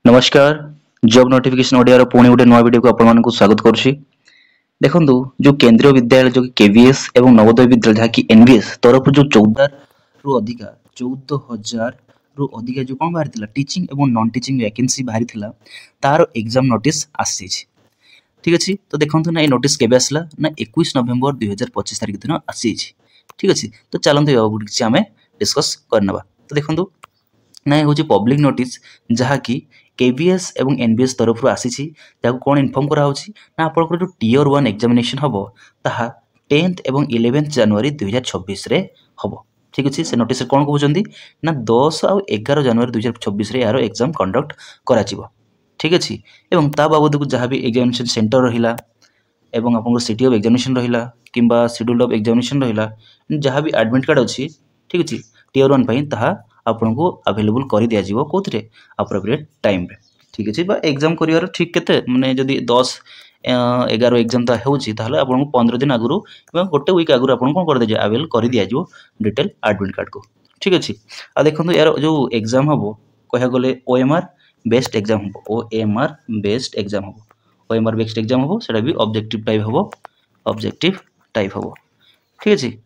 नमस्कार job notification Odia पुणी गोटे नुआ वीडियो को आपण स्वागत करुच्ची। देखो जो केंद्रीय विद्यालय जो केवीएस एवं नवोदय विद्यालय जहाँकि एनवीएस तरफ जो 14,000 रु अधिका जो कौन बाहरी टीचिंग एवं नॉन टीचिंग वैकेंसी बाहरी तार एग्जाम नोटिस आसी। ठीक अच्छे तो देखो ना ये नोटिस केबे आसला ना 21 नवेम्बर 2025 तारिख दिन आसी। ठीक अच्छे तो चलते किसी आम डिस्कस करना। तो देखो ना ये हूँ पब्लिक नोटिस जहाँकि केवीएस एवं एनबीएस तरफ आसी कौन इनफर्म कराऊँगी ना आप जो टीयर 1 एग्जामिनेशन हम ताहा 10th एवं 11th जनवरी 2026 रे हम। ठीक अच्छे से नोटिस कौन कहते ना 10 और 11 जनवरी 2026 यार एग्जाम कंडक्ट करा। ठीक अच्छे एवं ता बाबद को जहाँ भी एग्जामिनेशन सेंटर रहा एवं आप सिटी ऑफ एग्जामिनेशन रहा कि शेड्यूल ऑफ एग्जामिनेशन रहा जहाँ भी एडमिट कार्ड अच्छी। ठीक अच्छे टीयर 1 पर ताहा आपन को अवेलेबल कर दिया जीवो कोथरे अप्रोप्रिएट टाइम रे। ठीक अच्छे एग्जाम करिवार ठीक केते माने जदी 10 11 एग्जाम ता होउची ताहले आपन को 15 दिन आगुरु एवं गोटे वीक आगुरु आपन को कर दे अवेलेबल कर दिया जीवो डिटेल एडमिट कार्ड को। ठीक अच्छे आ देखो यार जो एग्जाम हम कह गले ओएमआर बेस्ड एग्जाम हम ओएमआर बेस्ड एग्जाम हम ओएमआर बेस्ड एग्जाम हम सेटा भी ऑब्जेक्टिव टाइप हम ऑब्जेक्टिव टाइप हम। ठीक अच्छे